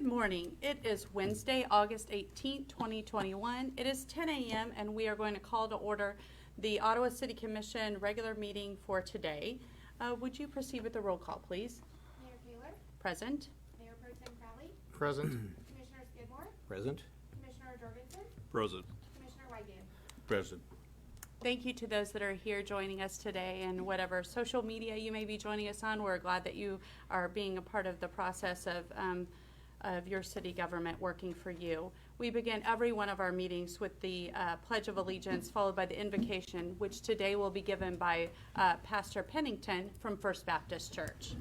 Good morning. It is Wednesday, August 18th, 2021. It is 10 a.m. and we are going to call to order the Ottawa City Commission regular meeting for today. Would you proceed with the roll call, please? Mayor Taylor? Present. Mayor Pro Tem Crowley? Present. Commissioner Skidmore? Present. Commissioner Jorgensen? Present. Commissioner Wygant? Present. Thank you to those that are here joining us today, and whatever social media you may be joining us on. We're glad that you are being a part of the process of your city government working for you. We begin every one of our meetings with the Pledge of Allegiance, followed by the invocation, which today will be given by Pastor Pennington from First Baptist Church.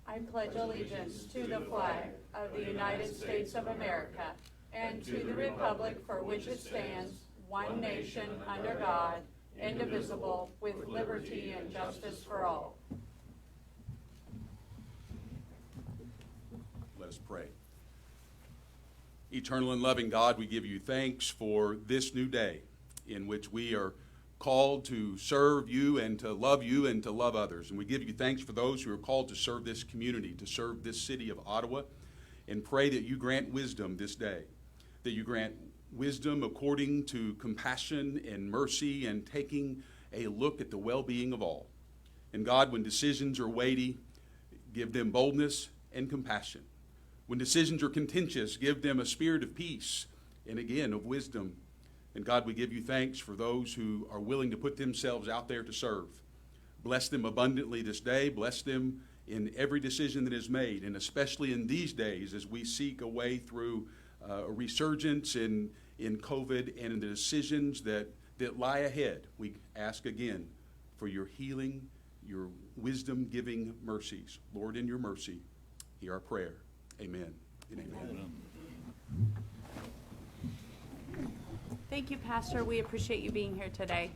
I pledge allegiance to the flag of the United States of America and to the republic for which it stands, one nation under God, indivisible, with liberty and justice for all. Let us pray. Eternal and loving God, we give you thanks for this new day in which we are called to serve you and to love others. And we give you thanks for those who are called to serve this community, to serve this city of Ottawa, and pray that you grant wisdom this day, that you grant wisdom according to compassion and mercy and taking a look at the well-being of all. And God, when decisions are weighty, give them boldness and compassion. When decisions are contentious, give them a spirit of peace and again of wisdom. And God, we give you thanks for those who are willing to put themselves out there to serve. Bless them abundantly this day. Bless them in every decision that is made, and especially in these days as we seek a way through a resurgence in COVID and in the decisions that lie ahead. We ask again for your healing, your wisdom-giving mercies. Lord, in your mercy, hear our prayer. Amen and amen. Thank you, Pastor. We appreciate you being here today.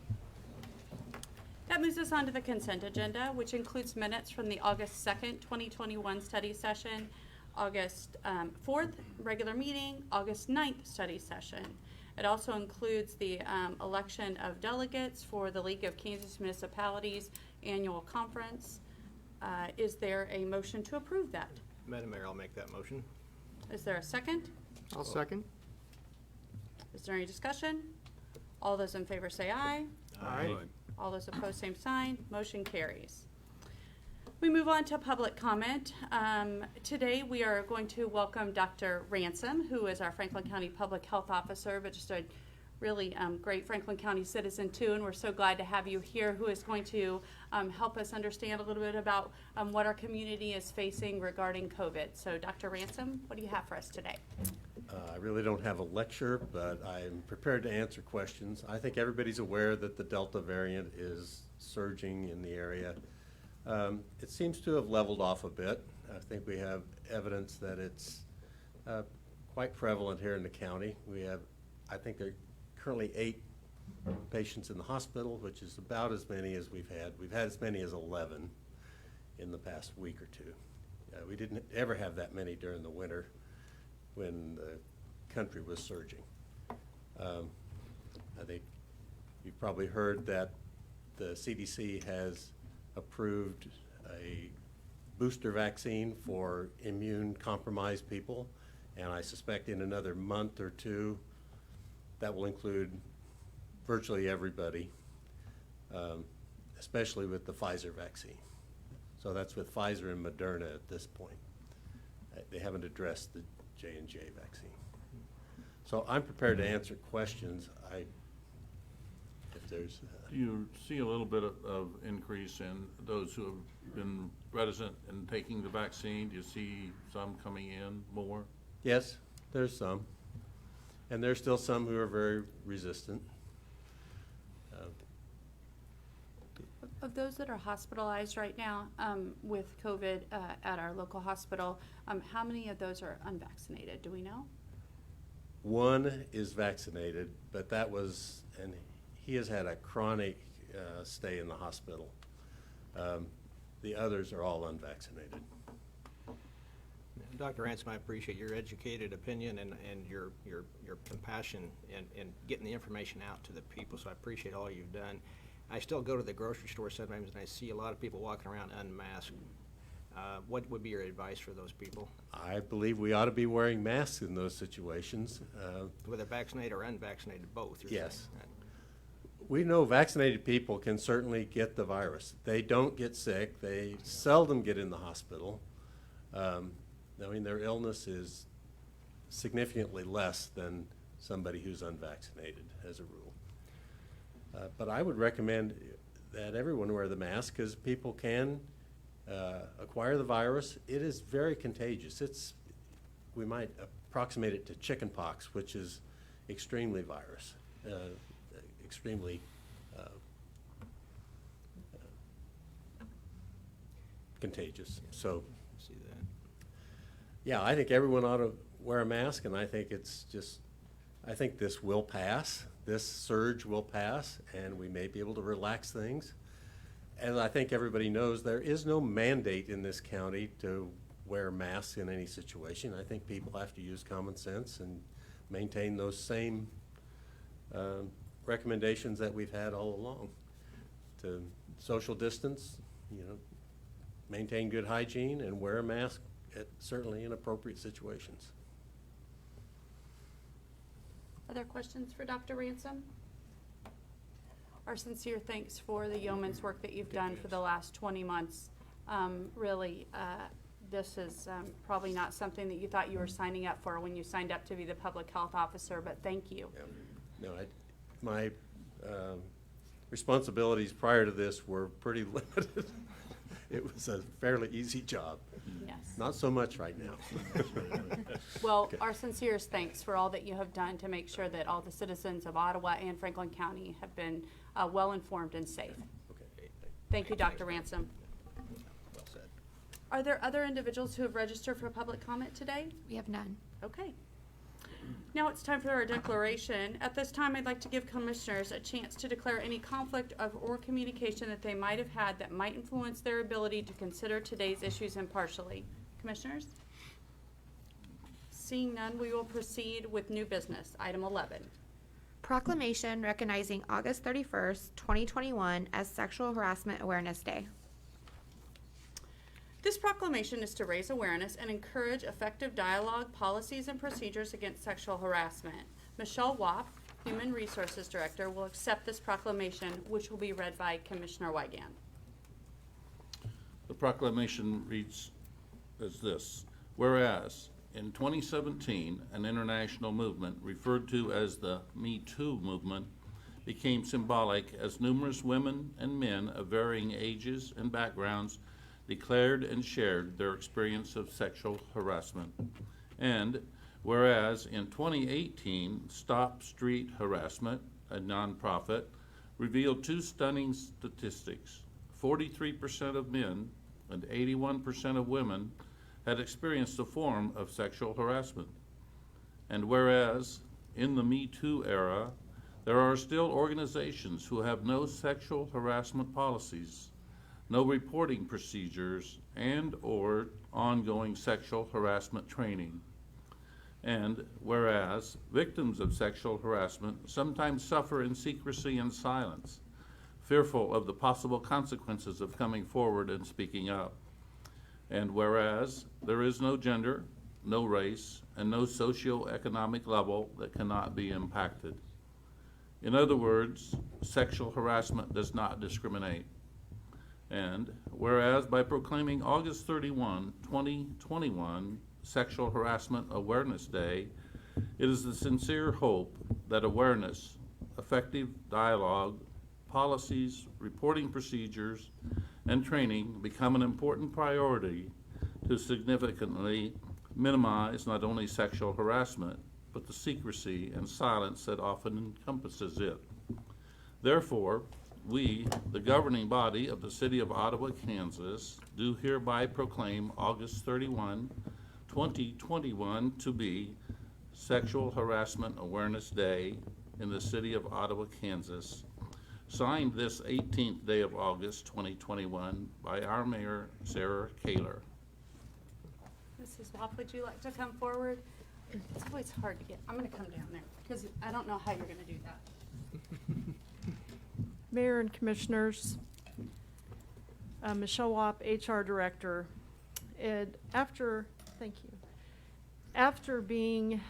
That moves us on to the consent agenda, which includes minutes from the August 2nd, 2021 study session, August 4th regular meeting, August 9th study session. It also includes the election of delegates for the League of Kansas Municipalities annual conference. Is there a motion to approve that? Madam Mayor, I'll make that motion. Is there a second? I'll second. Is there any discussion? All those in favor say aye. Aye. All those opposed, same sign. Motion carries. We move on to public comment. Today we are going to welcome Dr. Ransom, who is our Franklin County Public Health Officer, but just a really great Franklin County citizen too, and we're so glad to have you here, who is going to help us understand a little bit about what our community is facing regarding COVID. So Dr. Ransom, what do you have for us today? I really don't have a lecture, but I'm prepared to answer questions. I think everybody's aware that the Delta variant is surging in the area. It seems to have leveled off a bit. I think we have evidence that it's quite prevalent here in the county. We have, I think there are currently 8 patients in the hospital, which is about as many as we've had. We've had as many as 11 in the past week or two. We didn't ever have that many during the winter when the country was surging. I think you've probably heard that the CDC has approved a booster vaccine for immune-compromised people, and I suspect in another month or two that will include virtually everybody, especially with the Pfizer vaccine. So that's with Pfizer and Moderna at this point. They haven't addressed the J&J vaccine. So I'm prepared to answer questions. If there's Do you see a little bit of increase in those who have been reticent in taking the vaccine? Do you see some coming in more? Yes, there's some. And there's still some who are very resistant. Of those that are hospitalized right now with COVID at our local hospital, how many of those are unvaccinated? Do we know? One is vaccinated, but that was, and he has had a chronic stay in the hospital. The others are all unvaccinated. Dr. Ransom, I appreciate your educated opinion and your compassion and getting the information out to the people, so I appreciate all you've done. I still go to the grocery store sometimes and I see a lot of people walking around unmasked. What would be your advice for those people, I believe we ought to be wearing masks in those situations. whether vaccinated or unvaccinated, both? You're Yes. saying? We know vaccinated people can certainly get the virus. They don't get sick. They seldom get in the hospital. I mean, their illness is significantly less than somebody who's unvaccinated, as a rule. But I would recommend that everyone wear the mask, because people can acquire the virus. It is very contagious. We might approximate it to chicken pox, which is extremely extremely contagious. So, See that? yeah, I think everyone ought to wear a mask, and I think I think this will pass. This surge will pass, and we may be able to relax things. And I think everybody knows there is no mandate in this county to wear masks in any situation. I think people have to use common sense and maintain those same recommendations that we've had all along. To social distance, maintain good hygiene, and wear a mask certainly in appropriate situations. Other questions for Dr. Ransom? Our sincere thanks for the yeoman's work that you've done for the last 20 months. Really, this is probably not something that you thought you were signing up for when you signed up to be the public health officer, but thank you. Yeah. No, my responsibilities prior to this were pretty limited. It was a fairly easy job. Yes. Not so much right now. Well, our sincerest thanks for all that you have done to make sure that all the citizens of Ottawa and Franklin County have been well-informed and safe. Okay. Thank you, Dr. Ransom. Well said. Are there other individuals who have registered for public comment today? We have none. Okay. Now it's time for our declaration. At this time, I'd like to give commissioners a chance to declare any conflict or communication that they might have had that might influence their ability to consider today's issues impartially. Commissioners? Seeing none, we will proceed with new business. Item 11. Proclamation recognizing August 31st, 2021 as Sexual Harassment Awareness Day. This proclamation is to raise awareness and encourage effective dialogue, policies, and procedures against sexual harassment. Michelle Wapp, Human Resources Director, will accept this proclamation, which will be read by Commissioner Wygand. The proclamation reads as this: whereas in 2017, an international movement referred to as the Me Too movement became symbolic as numerous women and men of varying ages and backgrounds declared and shared their experience of sexual harassment. And whereas in 2018, Stop Street Harassment, a nonprofit, revealed two stunning statistics. 43% of men and 81% of women had experienced a form of sexual harassment. And whereas in the Me Too era, there are still organizations who have no sexual harassment policies, no reporting procedures, and/or ongoing sexual harassment training. And whereas victims of sexual harassment sometimes suffer in secrecy and silence, fearful of the possible consequences of coming forward and speaking up. And whereas there is no gender, no race, and no socioeconomic level that cannot be impacted. In other words, sexual harassment does not discriminate. And whereas by proclaiming August 31, 2021, Sexual Harassment Awareness Day, it is the sincere hope that awareness, effective dialogue, policies, reporting procedures, and training become an important priority to significantly minimize not only sexual harassment, but the secrecy and silence that often encompasses it. Therefore, we, the governing body of the City of Ottawa, Kansas, do hereby proclaim August 31, 2021 to be Sexual Harassment Awareness Day in the City of Ottawa, Kansas, signed this 18th day of August 2021 by our Mayor, Sarah Kaler. Mrs. Wapp, would you like to come forward? It's always hard to get. I'm going to come down there because I don't know how you're going to do that. Mayor and Commissioners, Michelle Wap, HR Director. Thank you. After being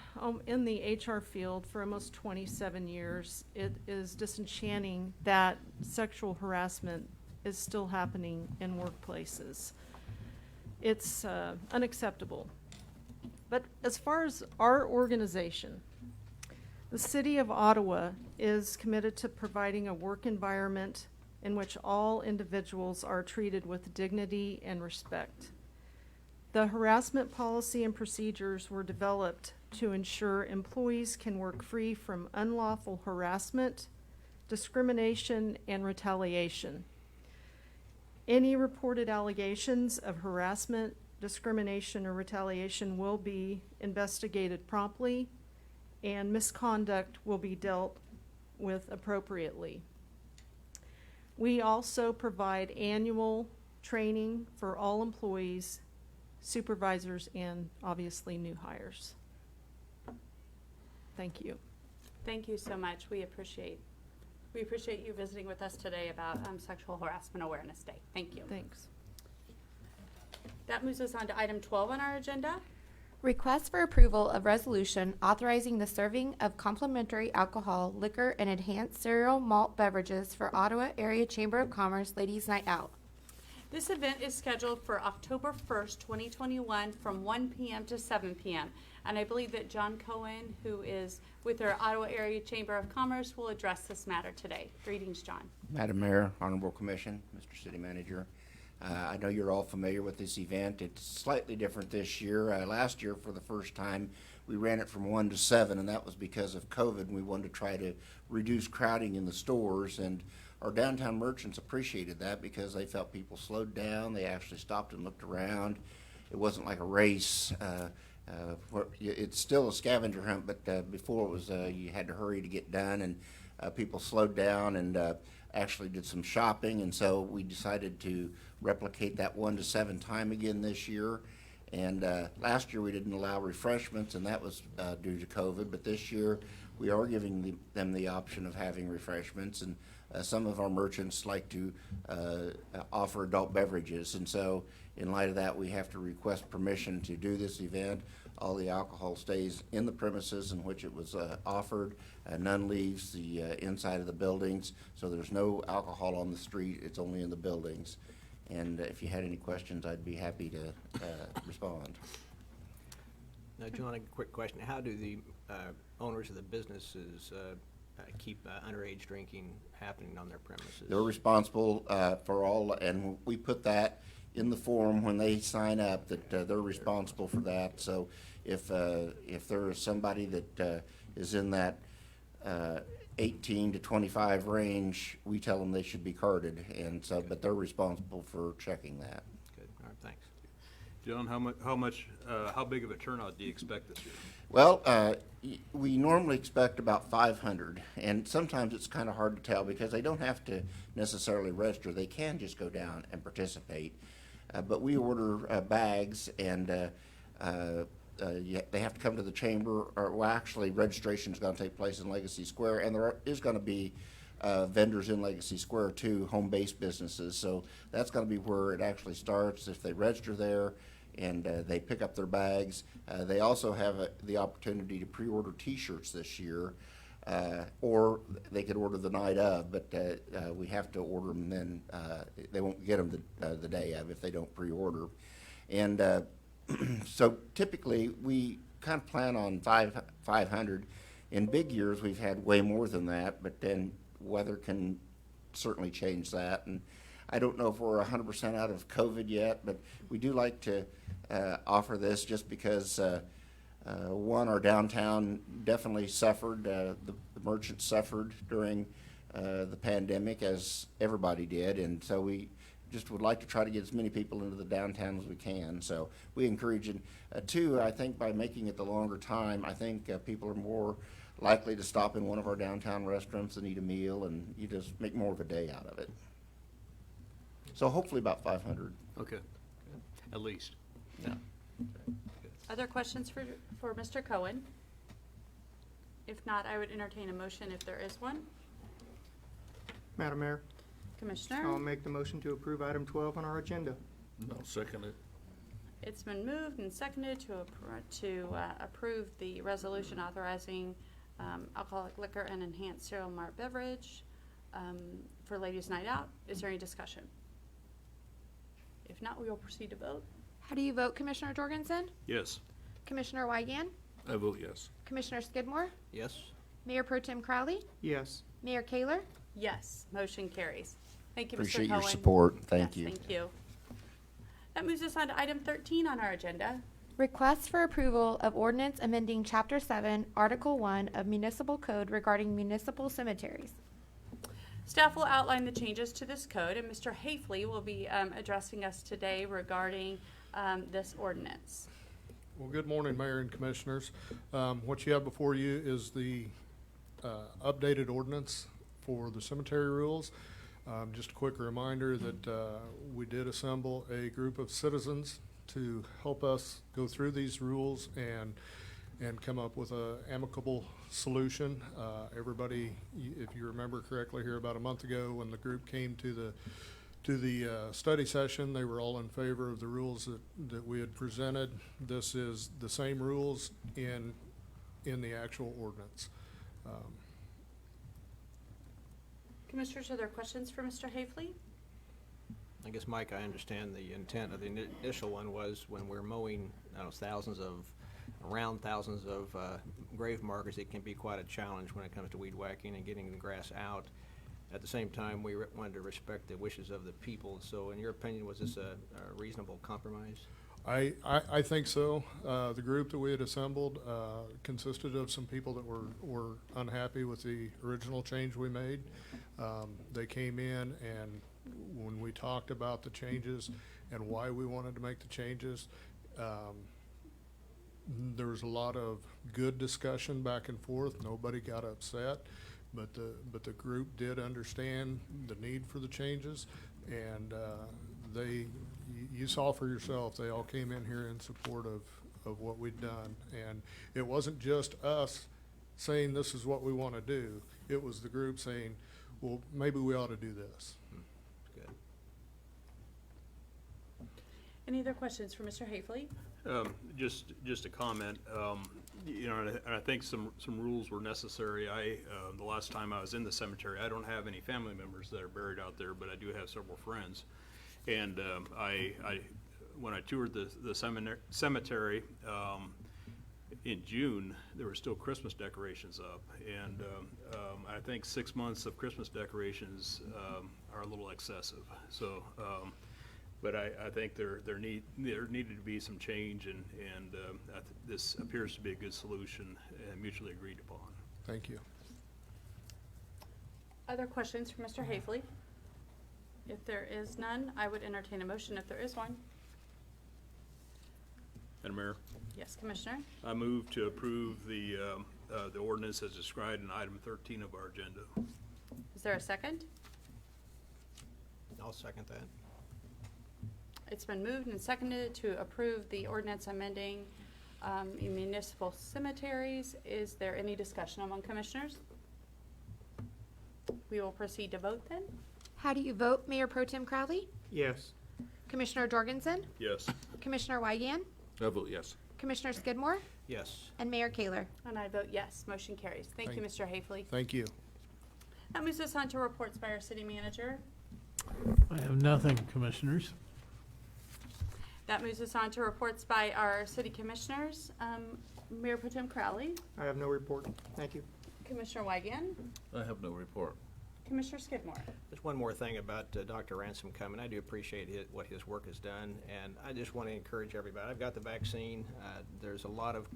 in the HR field for almost 27 years, it is disenchanting that sexual harassment is still happening in workplaces. It's unacceptable. But as far as our organization, the City of Ottawa is committed to providing a work environment in which all individuals are treated with dignity and respect. The harassment policy and procedures were developed to ensure employees can work free from unlawful harassment, discrimination, and retaliation. Any reported allegations of harassment, discrimination, or retaliation will be investigated promptly, and misconduct will be dealt with appropriately. We also provide annual training for all employees, supervisors, and obviously new hires. Thank you. Thank you so much. We appreciate you visiting with us today about Sexual Harassment Awareness Day. Thank you. Thanks. That moves us on to item 12 on our agenda. Request for approval of resolution authorizing the serving of complimentary alcohol, liquor, and enhanced cereal malt beverages for Ottawa Area Chamber of Commerce Ladies Night Out. This event is scheduled for October 1st, 2021 from 1 p.m. to 7 p.m. And I believe that John Cohen, who is with our Ottawa Area Chamber of Commerce, will address this matter today. Greetings, John. Madam Mayor, Honorable Commission, Mr. City Manager. I know you're all familiar with this event. It's slightly different this year. Last year, for the first time, we ran it from 1 to 7, and that was because of COVID, and we wanted to try to reduce crowding in the stores. And our downtown merchants appreciated that because they felt people slowed down. They actually stopped and looked around. It wasn't like a race. It's still a scavenger hunt, but before it was you had to hurry to get done, and people slowed down and actually did some shopping. And so we decided to replicate that 1 to 7 time again this year. And last year we didn't allow refreshments, and that was due to COVID. But this year we are giving them the option of having refreshments, and some of our merchants like to offer adult beverages. And so in light of that, we have to request permission to do this event. All the alcohol stays in the premises in which it was offered. None leaves the inside of the buildings, so there's no alcohol on the street. It's only in the buildings. And if you had any questions, I'd be happy to respond. Now, John, a quick question. How do the owners of the businesses keep underage drinking happening on their premises? They're responsible for all, and we put that in the form when they sign up that they're responsible for that. So if there is somebody that is in that 18 to 25 range, we tell them they should be carded, and so but they're responsible for checking that. Good. All right, thanks. John, how big of a turnout do you expect this year? Well, we normally expect about 500, and sometimes it's kind of hard to tell because they don't have to necessarily register. They can just go down and participate. But we order bags, and they have to come to the chamber. Well, actually, registration is going to take place in Legacy Square, and there is going to be vendors in Legacy Square too, home-based businesses. So that's going to be where it actually starts. If they register there and they pick up their bags, they also have the opportunity to pre-order T-shirts this year, or they could order the night of. But we have to order them then. They won't get them the day of if they don't pre-order, and so typically we kind of plan on 500. In big years, we've had way more than that, but then weather can certainly change that. And I don't know if we're 100% out of COVID yet, but we do like to offer this just because, one, our downtown definitely suffered. The merchants suffered during the pandemic, as everybody did, and so we just would like to try to get as many people into the downtown as we can. So we encourage it. Two, I think by making it the longer time, I think people are more likely to stop in one of our downtown restaurants and eat a meal, and you just make more of a day out of it. So hopefully about 500. Okay, at least. Yeah. Other questions for Mr. Cohen? If not, I would entertain a motion if there is one. Madam Mayor, I'll Commissioner, make the motion to approve item 12 on our agenda. I'll second it. it's been moved and seconded to approve the resolution authorizing alcoholic liquor and enhanced cereal malt beverage for Ladies' Night Out. Is there any discussion? If not, we will proceed to vote. How do you vote, Commissioner Jorgensen? Yes. Commissioner Weigand? I vote yes. Commissioner Skidmore? Yes? Mayor Pro Tem Crowley? Yes. Mayor Kayler? Yes, motion carries. Thank you, Mr. Appreciate Cohen. your support. Thank Yes, you. Thank you. That moves us on to item 13 on our agenda. Request for approval of ordinance amending Chapter 7, Article 1 of Municipal Code regarding municipal cemeteries. Staff will outline the changes to this code, and Mr. Hafley will be addressing us today regarding this ordinance. Well, good morning, Mayor and Commissioners. What you have before you is the updated ordinance for the cemetery rules. Just a quick reminder that we did assemble a group of citizens to help us go through these rules and come up with an amicable solution. Everybody, if you remember correctly, here about a month ago when the group came to the study session, they were all in favor of the rules that we had presented. This is the same rules in the actual ordinance. Commissioners, are there questions for Mr. Hafley? I guess, Mike, I understand the intent of the initial one was when we're mowing, I don't know, around thousands of grave markers, it can be quite a challenge when it comes to weed whacking and getting the grass out. At the same time, we wanted to respect the wishes of the people. So in your opinion, was this a reasonable compromise? I think so. The group that we had assembled consisted of some people that were unhappy with the original change we made. They came in, and when we talked about the changes and why we wanted to make the changes, there was a lot of good discussion back and forth. Nobody got upset, but the group did understand the need for the changes, and you saw for yourself, they all came in here in support of what we'd done. And it wasn't just us saying this is what we want to do. It was the group saying, well, maybe we ought to do this. Good. Any other questions for Mr. Hafley? Just a comment. And I think some rules were necessary. The last time I was in the cemetery, I don't have any family members that are buried out there, but I do have several friends. And when I toured the cemetery in June, there were still Christmas decorations up, and I think 6 months of Christmas decorations are a little excessive. So, but I think there needed to be some change, and this appears to be a good solution and mutually agreed upon. Thank you. Other questions for Mr. Hafley? If there is none, I would entertain a motion if there is one. Madam Mayor, Yes, Commissioner? I move to approve the ordinance as described in item 13 of our agenda. Is there a second? I'll second that. It's been moved and seconded to approve the ordinance amending municipal cemeteries. Is there any discussion among commissioners? We will proceed to vote then. How do you vote, Mayor Pro Tem Crowley? Yes. Commissioner Jorgensen? Yes. Commissioner Weigand? I vote yes. Commissioner Skidmore? Yes. And Mayor Kayler? And I vote yes. Motion carries. Thank you, Mr. Hafley. Thank you. That moves us on to reports by our city manager. I have nothing, Commissioners. That moves us on to reports by our city commissioners. Mayor Pro Tem Crowley, I have no report. Thank you. Commissioner Weigand, I have no report. Commissioner Skidmore. Just one more thing about Dr. Ransom coming. I do appreciate what his work has done, and I just want to encourage everybody. I've got the vaccine. There's a lot of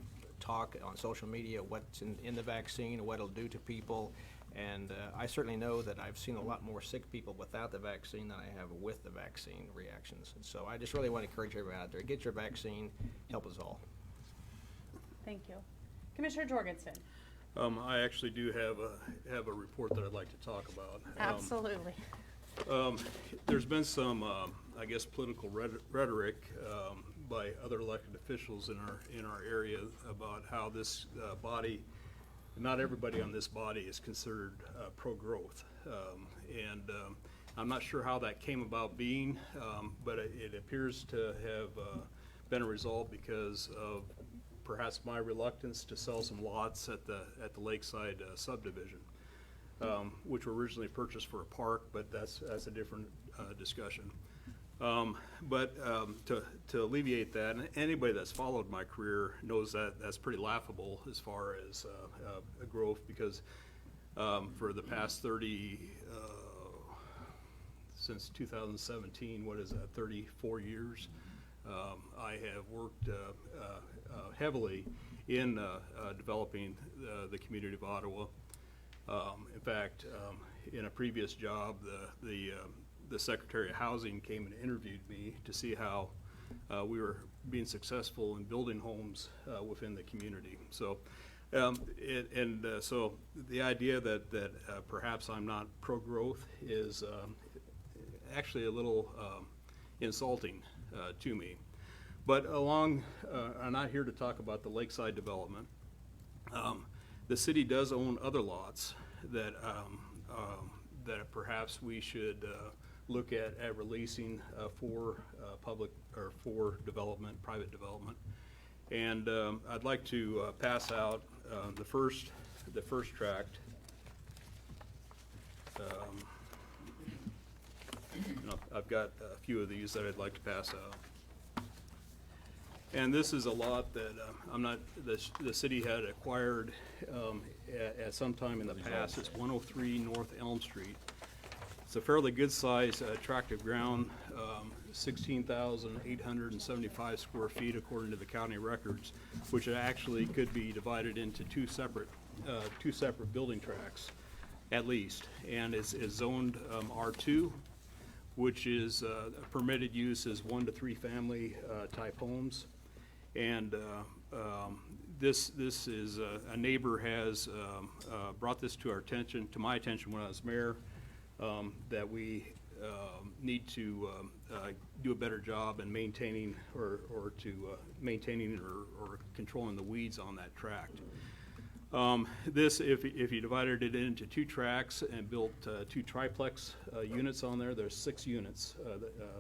talk on social media what's in the vaccine and what it'll do to people, and I certainly know that I've seen a lot more sick people without the vaccine than I have with the vaccine reactions. And so I just really want to encourage everybody out there, get your vaccine, help us all. Thank you. Commissioner Jorgensen. I actually do have a report that I'd like to talk about. Absolutely. There's been some, I guess, political rhetoric by other elected officials in our area about how this body not everybody on this body is considered pro-growth. I'm not sure how that came about being, but it appears to have been a result because of perhaps my reluctance to sell some lots at the Lakeside subdivision, which were originally purchased for a park, but that's a different discussion. To alleviate that, and anybody that's followed my career knows that that's pretty laughable as far as growth, because for the past since 2017, what is that, 34 years, I have worked heavily in developing the community of Ottawa. In fact, in a previous job, the Secretary of Housing came and interviewed me to see how we were being successful in building homes within the community. So, so the idea that perhaps I'm not pro-growth is actually a little insulting to me. But I'm not here to talk about the Lakeside development. The city does own other lots that that perhaps we should look at releasing for public or for development, private development. And I'd like to pass out the first tract. I've got a few of these that I'd like to pass out. And this is a lot that the city had acquired at some time in the past. It's 103 North Elm Street. It's a fairly good size tract of ground, 16,875 square feet according to the county records, which actually could be divided into two separate building tracts at least. And it's zoned R2, which is permitted use as 1 to 3 family type homes. And this is a neighbor has brought this to my attention when I was mayor, that we need to do a better job in maintaining or controlling the weeds on that tract. This, if you divided it into 2 tracts and built 2 triplex units on there, there's 6 units,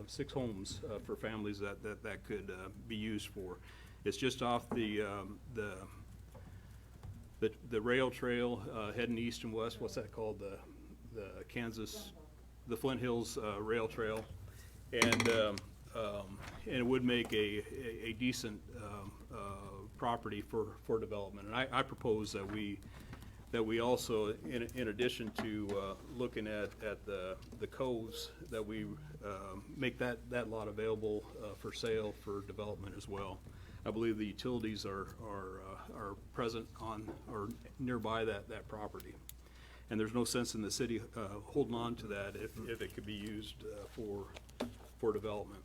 6 homes for families that could be used for. It's just off the rail trail heading east and west. What's that called? The Flint Hills Rail Trail, and it would make a decent property for development. And I propose that we also, in addition to looking at the coves, that we make that lot available for sale for development as well. I believe the utilities are present on or nearby that property, and there's no sense in the city holding on to that if it could be used for development.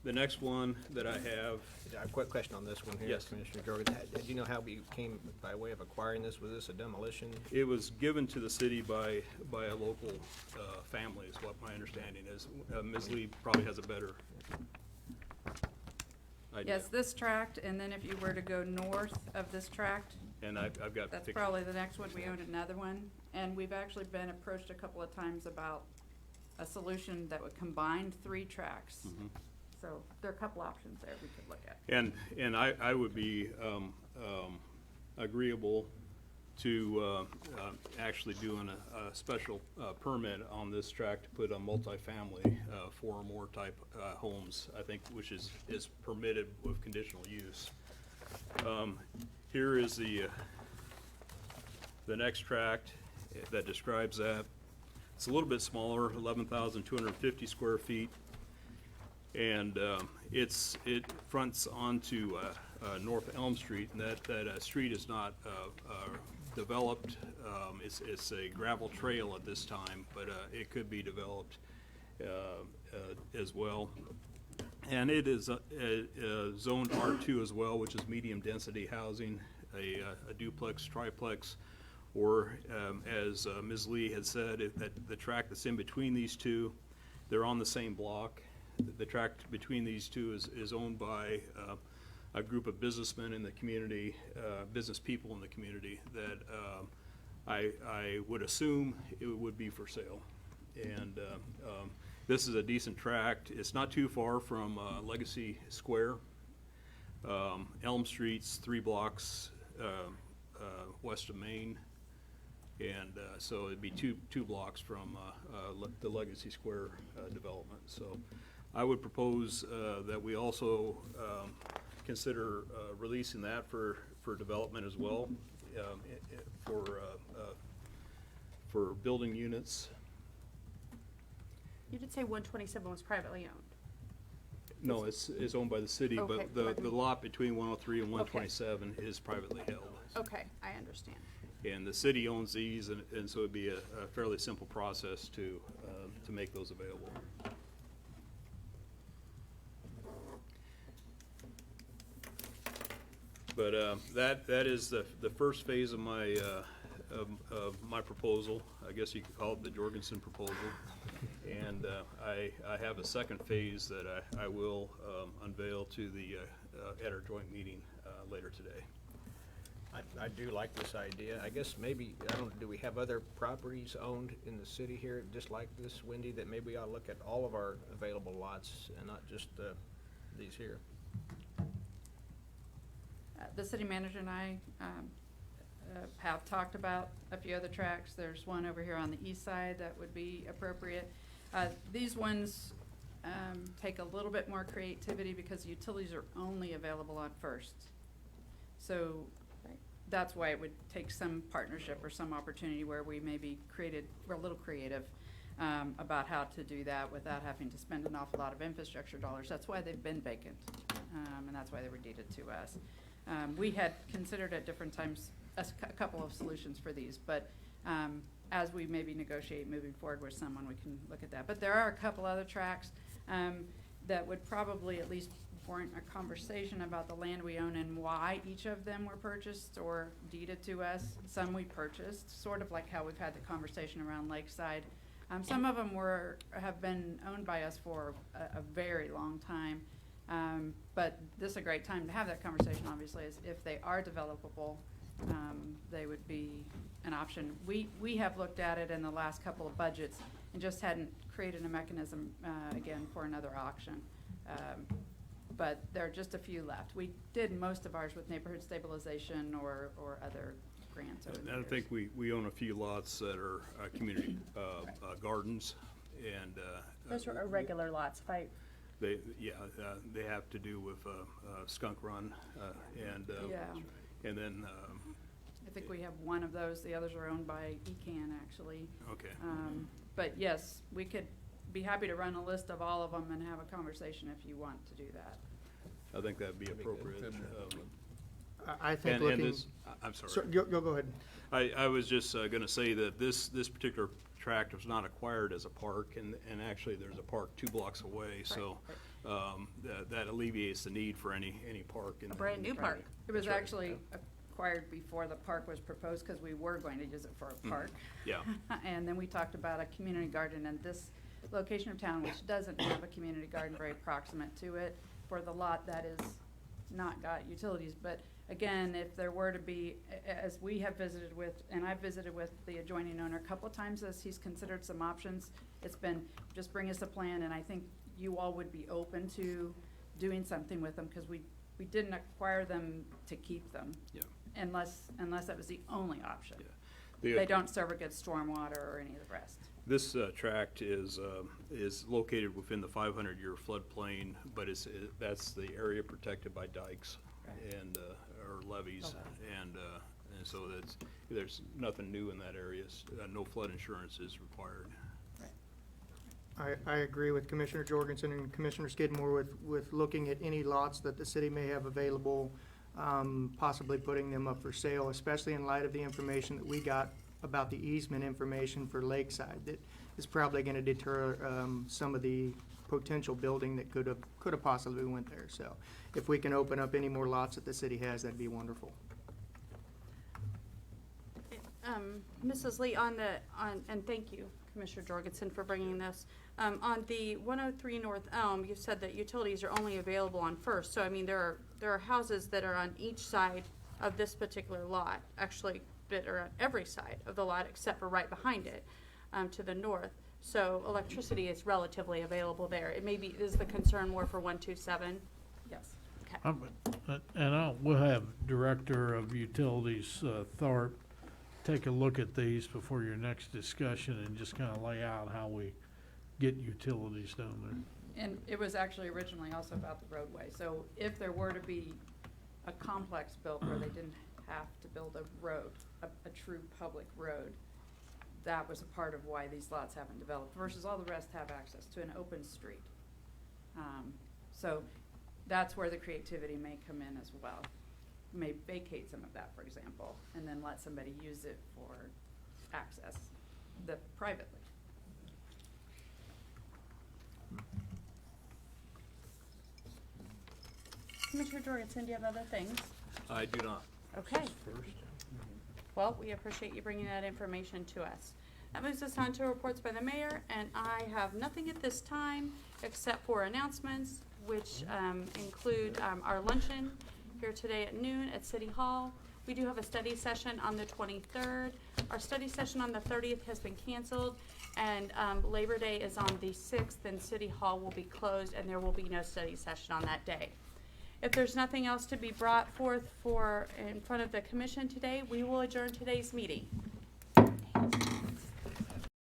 The next one that I have. A quick question on this one here, Yes. Commissioner Jorgen. Do you know how we came by way of acquiring this? Was this a demolition? It was given to the city by a local family, is what my understanding is. Ms. Lee probably has a better idea. Yes, this tract, and then if you were to go north of this tract, And I've got that's pictures. probably the next one. We owned another one, and we've actually been approached a couple of times about a solution that would combine 3 tracts. Mhm. So there are a couple options there we could look at. And I would be agreeable to actually doing a special permit on this tract to put a multifamily 4 or more type homes, I think, which is permitted with conditional use. Here is the next tract that describes that. It's a little bit smaller, 11,250 square feet. And it fronts onto North Elm Street, and that street is not developed. It's a gravel trail at this time, but it could be developed as well. And it is zoned R2 as well, which is medium density housing, a duplex, triplex, or as Ms. Lee had said, that the tract that's in between these two, they're on the same block. The tract between these two is owned by a group of businessmen in the community, business people in the community that I would assume it would be for sale. And this is a decent tract. It's not too far from Legacy Square. Elm Street's 3 blocks west of Main. And so it'd be two blocks from the Legacy Square development. So I would propose that we also consider releasing that for development as well, for building units. You did say 127 was privately owned. No, it's owned by the city, Okay, but the lot between 103 and 127 is privately held. Okay, I understand. And the city owns these, and so it'd be a fairly simple process to make those available. But that is the first phase of my proposal. I guess you could call it the Jorgensen proposal. And I have a second phase that I will unveil to at our joint meeting later today. I do like this idea. I guess maybe, do we have other properties owned in the city here, just like this, Wendy, that maybe we ought to look at all of our available lots and not just these here? The city manager and I have talked about a few other tracks. There's one over here on the east side that would be appropriate. These ones take a little bit more creativity because utilities are only available on First. So that's why it would take some partnership or some opportunity where we maybe we're a little creative about how to do that without having to spend an awful lot of infrastructure dollars. That's why they've been vacant, and that's why they were deeded to us. We had considered at different times a couple of solutions for these, but as we maybe negotiate moving forward with someone, we can look at that. But there are a couple other tracks that would probably at least warrant a conversation about the land we own and why each of them were purchased or deeded to us. Some we purchased, sort of like how we've had the conversation around Lakeside. Some of them have been owned by us for a very long time. But this is a great time to have that conversation, obviously, is if they are developable, they would be an option. We have looked at it in the last couple of budgets and just hadn't created a mechanism, again, for another auction. But there are just a few left. We did most of ours with neighborhood stabilization or other grants over the And I years. think we own a few lots that are community gardens, and Those are irregular lots. they have to do with Skunk Run, Yeah. and then I think we have one of those. The others are owned by ECAN, actually. okay. But yes, we could be happy to run a list of all of them and have a conversation if you want to do that. I think that'd be appropriate. I think And looking. this, I'm sorry. Sir, go ahead. I was just gonna say that this particular tract was not acquired as a park, and actually there's a park 2 blocks away, so that alleviates the need for any park in A brand new park. It was That's right. actually acquired before the park was proposed because we were going to use it for a park. Yeah, And then we talked about a community garden in this location of town, which doesn't have a community garden very proximate to it, for the lot that is not got utilities. But again, if there were to be, as we have visited with, and I've visited with the adjoining owner a couple of times as he's considered some options, it's been, just bring us a plan, and I think you all would be open to doing something with them, because we didn't acquire them to keep them. yeah. Unless that was the only option. Yeah. They don't serve a good stormwater or any of the rest. This tract is located within the 500-year floodplain, but that's the area protected by dikes and or levees, and so there's nothing new in that area. No flood insurance is required. I agree with Commissioner Jorgensen and Commissioner Skidmore with looking at any lots that the city may have available, possibly putting them up for sale, especially in light of the information that we got about the easement information for Lakeside. That is probably gonna deter, some of the potential building that could have possibly went there. So if we can open up any more lots that the city has, that'd be wonderful. Mrs. Lee, and thank you, Commissioner Jorgensen, for bringing this. On the 103 North Elm, you said that utilities are only available on First. So, I mean, there are houses that are on each side of this particular lot, actually, that are on every side of the lot except for right behind it, to the north. So electricity is relatively available there. It may be, is the concern more for 127? Yes. Okay. We'll have Director of Utilities, Tharp, take a look at these before your next discussion and just kind of lay out how we get utilities down there. And it was actually originally also about the roadway. So if there were to be a complex built where they didn't have to build a road, a true public road, that was a part of why these lots haven't developed versus all the rest have access to an open street. So that's where the creativity may come in as well. May vacate some of that, for example, and then let somebody use it for access privately. Commissioner Jorgensen, do you have other things? I do not. Okay. Well, we appreciate you bringing that information to us. That moves us on to reports by the mayor, and I have nothing at this time except for announcements, which include our luncheon here today at noon at City Hall. We do have a study session on the 23rd. Our study session on the 30th has been canceled, and Labor Day is on the 6th, and City Hall will be closed, and there will be no study session on that day. If there's nothing else to be brought forth in front of the commission today, we will adjourn today's meeting.